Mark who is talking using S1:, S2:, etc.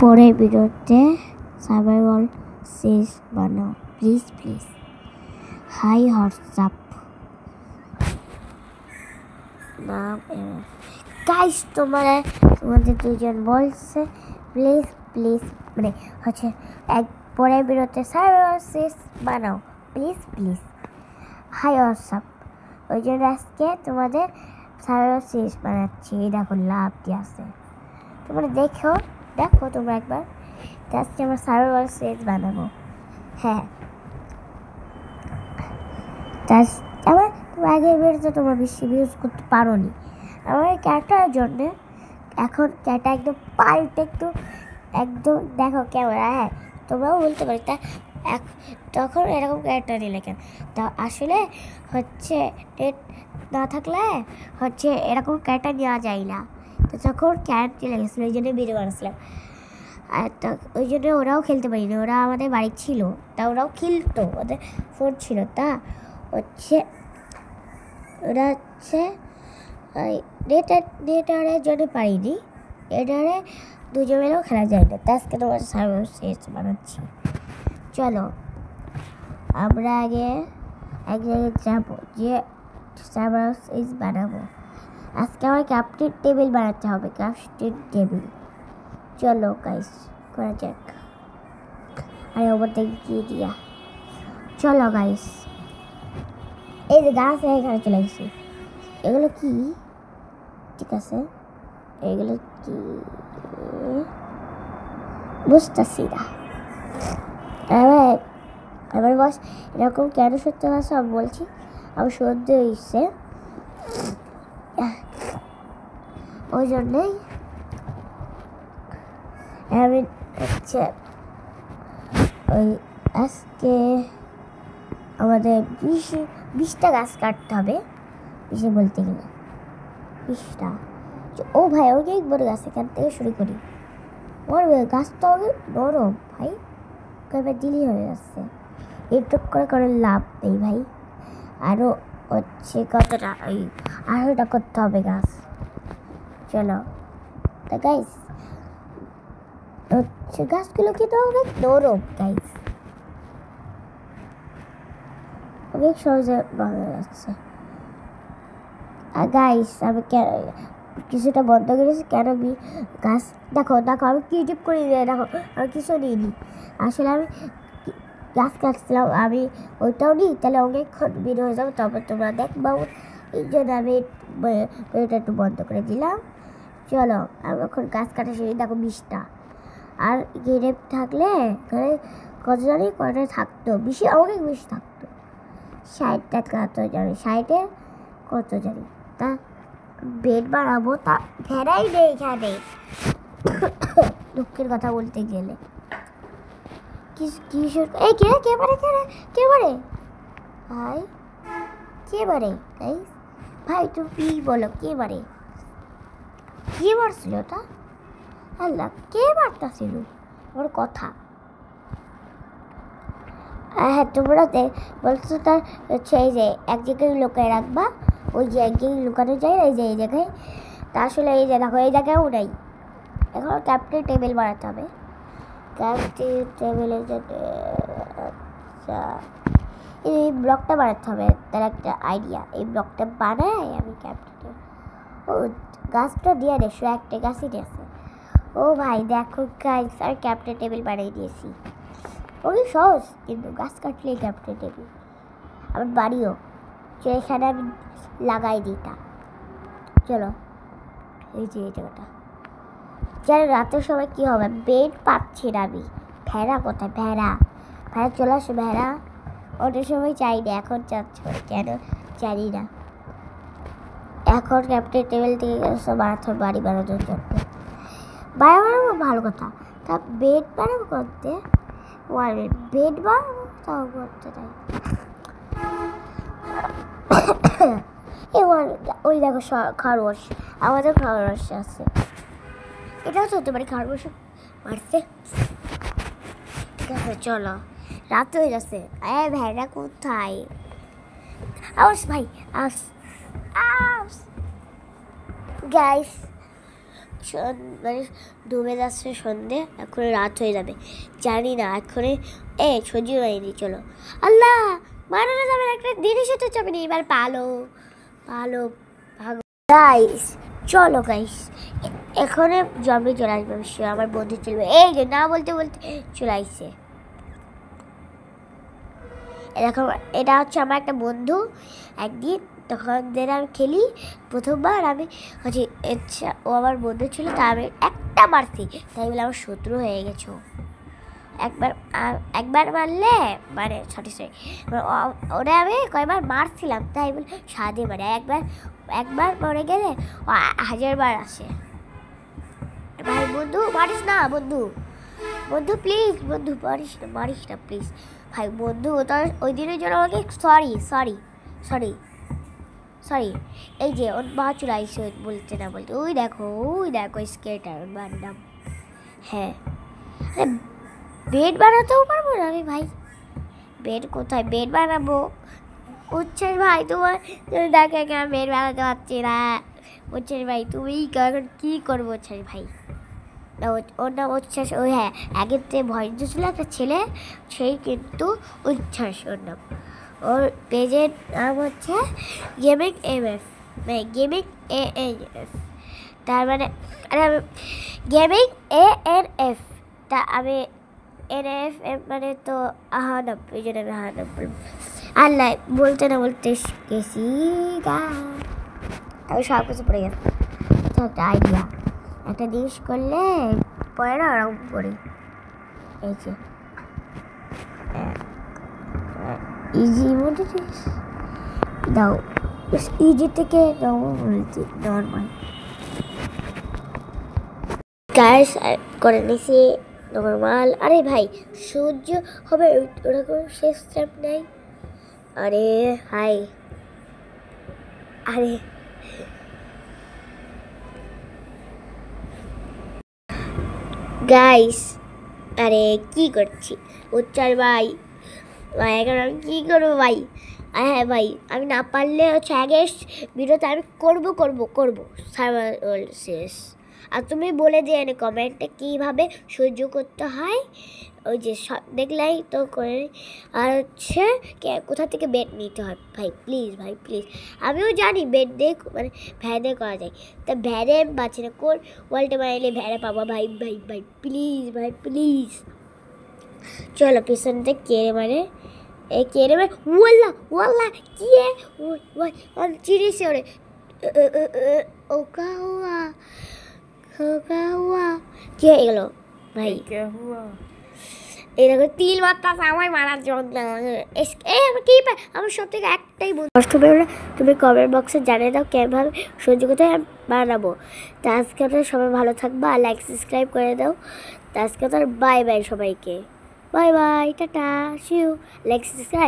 S1: পরের ভিডিওতে survival series বানাও প্লিজ হাই হোয়াটসঅ্যাপ নাম গাইস তোমাদের দুজন বলছে প্লিজ মানে হচ্ছে এক পরের ভিডিওতে সার্ভাইভাল সিরিজ বানাও প্লিজ হাই হোয়াটসঅ্যাপ ওই জন্য আজকে তোমাদের সার্ভাইভাল সিরিজ বানাচ্ছি। দেখো লাভ দিয়ে আছে, তোমরা দেখো তোমরা একবার। আজকে আমরা সার্ভাইভাল সিরিজ বানাবো। হ্যাঁ, আমার আগের ভিডিওতে তোমরা বেশি ভিউজ করতে পারো নি আমার এই ক্যারেক্টারের জন্যে। এখন ক্যারেক্টার একদম পাল্টে একদম দেখো ক্যামেরা। হ্যাঁ, তোমরাও বলতে পারো তা তখন এরকম ক্যারেক্টার নিলে কেন? তা আসলে হচ্ছে নেট না থাকলে হচ্ছে এরকম ক্যারেক্টার নেওয়া যায় না। তো তখন ক্যারেক্টার লেগেছিলো, ওই জন্য ভিডিও বানাচ্ছিলাম। আর ওই জন্য ওরাও খেলতে পারিনি, ওরা আমাদের বাড়ি ছিল, তা ওরাও খেলতো, ওদের ফোন ছিল। তা হচ্ছে ওরা হচ্ছে নেটারের জন্য পারিনি, নেটারে দুজন মিলেও খেলা যায় না। তা আজকে তোমার সার্ভাইভাল সিরিজ বানাচ্ছি। চলো আমরা আগে এক জায়গায় যাবো, যে সার্ভাইভাল সিরিজ বানাবো। আজকে আমার ক্রাফটিং টেবিল বানাতে হবে, ক্রাফটিং টেবিল। চলো গাইস করা যাক। আরে ওপর থেকে গিয়ে দিয়া চলো গাইস। এই যে গাছ এখানে চলে গেছি। এগুলো কি? ঠিক আছে, এগুলো কি বুঝতেছি না। আমার বস এরকম কেন সত্যি ভাষা বলছি, আমার সর্দি হয়েছে, ওই জন্যই আমি হচ্ছে ওই আজকে আমাদের 20টা গাছ কাটতে হবে। 20 বলতে গেলে 20টা। ও ভাই অনেক বড় গাছ, এখান থেকে শুরু করি। ওর গাছটা অনেক নরম ভাই, কয়েকবার দিলি হয়ে যাচ্ছে। এটুক করে লাভ নেই ভাই। আরও হচ্ছে কতটা ওই 18টা করতে হবে গাছ। চলো তা গাইস, হচ্ছে গাছগুলো কিন্তু অনেক নরম গাইস, অনেক সহজে ভালো যাচ্ছে। আর গাইস আমি কিছুটা বন্ধ করেছি কেন? গাছ দেখো আমি ক্রিয়েটিভ করে দিয়ে দেখো আমি কিছু নিইনি। আসলে আমি গাছ কাটছিলাম, আমি ওইটাও নিই, তাহলে অনেকক্ষণ ভিডিও হয়ে যাবে, তবে তোমরা দেখবা। এই জন্য আমি ওইটা একটু বন্ধ করে দিলাম। চলো আমি এখন গাছ কাটা শুনি। দেখো 20টা, আর গেড়ে থাকলে এখানে কত জানি কয়টা থাকতো, অনেক বেশি থাকতো। 60টা কত জানি, 60-এ কত জানি। তা বেড বানাবো, তা ভেড়াই নেই এখানে। দুঃখের কথা বলতে গেলে এই কে বারে ভাই, কে বারে ভাই, তুমি বলো কে বারে? কে মারছিল ওটা? আল্লাহ, কে মারতাছিল ওর কথা? হ্যাঁ, তোমরা বলছো তার হচ্ছে এই যে এক জায়গায় লুকায় রাখবা, ওই যে এক জায়গায় লুকানো যায় না, এই যে এই জায়গায়। তা আসলে এই যে দেখো এই জায়গায়ও নাই। এখন ক্রাফটিং টেবিল বানাতে হবে। ক্রাফটিং টেবিলের জন্য আচ্ছা এই ব্লকটা বানাতে হবে। তার একটা আইডিয়া, এই ব্লকটা বানাই আমি ক্রাফটিং। ও গাছটা দিয়ে দেশো, একটা গাছই দিয়েছে। ও ভাই দেখো গাইস, আমি ক্রাফটিং টেবিল বানিয়ে দিয়েছি। ওই সহজ, কিন্তু গাছ কাটলেই ক্রাফটিং টেবিল। আমার বাড়িও এখানে আমি লাগাই দিতাম। চলো এই যে এই জায়গাটা, যেন রাতের সময় কী হবে, বেড পাচ্ছি না আমি। ভেড়া কোথায়? ভেড়া চলে আসো। ভেড়া ওটার সময় চাই না, এখন চাচ্ছ কেন জানি না। এখন ক্রাফটিং টেবিল থেকে গেছে মারাথন বাড়ি বানানোর জন্য। বানাবো ভালো কথা, তা বেড বানাবো করতে, বেড বানাবো তাও করতে চাই। ওই দেখো খরগোশ, আমাদের খরগোশ আছে। এটাও তো হতে পারে খরগোশ মারছে। ঠিক আছে চলো, রাত হয়ে যাচ্ছে। ভেড়া কোথায়? আস ভাই, আস গাইস মানে ডুবে যাচ্ছে সন্ধে, এখন রাত হয়ে যাবে, জানি না এক্ষুনি সজি হয়নি। চলো, আল্লাহ মারানো যাবে না, একটা জিনিস হতে যাবে না, এবার পালো পালো ভাগো গাইস। চলো গাইস, এখানে জম্বি চলে আসবে, আমার বন্ধু চলবে, এই যে না বলতে বলতে চলে আসছে। এরকম এটা হচ্ছে আমার একটা বন্ধু। একদিন তখন যেন আমি খেলি প্রথমবার, আমি হচ্ছে ও আমার বন্ধু ছিল, তা আমি একটা মারছি, তাই বলে আমার শত্রু হয়ে গেছো। একবার মারলে মানে সরি ওরা আমি কয়েকবার মারছিলাম, তাই বলে সাদে মানে একবার মরে গেলে ও 1000বার আসে। ভাই বন্ধু মারিস না, বন্ধু প্লিজ, বন্ধু মারিস না প্লিজ ভাই। বন্ধু তার ওই দিনের জন্য আমাকে সরি। এই যে ওর মা চলে আইসে বলতে না বলতে, ওই দেখো স্কেটার ওর মার নাম। হ্যাঁ, বেড বানাতেও পারবো না আমি ভাই, বেড কোথায় বেড বানাবো? উচ্ছের ভাই তোমার দেখে আমি বেড বানাতে পারছি না। উচ্ছের ভাই তুমি কি করবো উচ্ছের ভাই? না ওর নাম উচ্ছ্বাস। ওই হ্যাঁ, আগের থেকে ভয়েস ছিল একটা ছেলে, সেই কিন্তু উচ্ছ্বাস ওর নাম। ওর পেজের নাম হচ্ছে গেমিং এমএফ, মানে গেমিং ANF, তার মানে গেমিং ANF, তা আমি NF মানে তো আহানব, এই জন্য আমি আহানব বলবো। আল্লাহ বলতে না বলতে গেছি গা, আমি সব কিছু পড়ে গেছি। একটা আইডিয়া, একটা জিনিস করলে পরে না ওরকম করি। এই যে ইজি মধ্যে দাও, ইজি থেকে বলছি নর্মাল গাইস করে নিছি নর্মাল। আরে ভাই সহ্য হবে ওরকম শেষ স্টেপ নেই। আরে হাই, আরে গাইস, আরে কি করছি উচ্চার ভাই, এখন আমি কী করবো ভাই? হ্যাঁ ভাই, আমি না পারলে হচ্ছে আগে ভিডিওতে আমি করবো সার্ভার শেষ। আর তুমি বলে দিয়ে এনে কমেন্টে কীভাবে সহ্য করতে হয়, ওই যে দেখলাই তো করে। আর হচ্ছে কোথা থেকে বেড নিতে হয় ভাই, প্লিজ ভাই প্লিজ। আমিও জানি বেড দিয়ে মানে ভ্যানে করা যায়, তা ভ্যানে বাঁচে না, কোন ওয়ালটে বানাইলে ভ্যানে পাবো ভাই প্লিজ ভাই প্লিজ। চলো পিছন থেকে কেড়ে মানে কেড়ে মানে ওয়াল্লা কি চিড়ি সে ওরে ওকা হুয়া কি হয়ে গেল ভাই? এরকম 3 মাত্রা আমার মারার জন্য কি আমার সব থেকে একটাই কষ্ট পেলে তুমি কমেন্ট বক্সে জানিয়ে দাও কেমনভাবে সহ্য করতে বানাবো। তা আজকে সবাই ভালো থাকবা, আর লাইক সাবস্ক্রাইব করে দাও। তা আজকে বাই সবাইকে, bye tata, see you, like subscribe.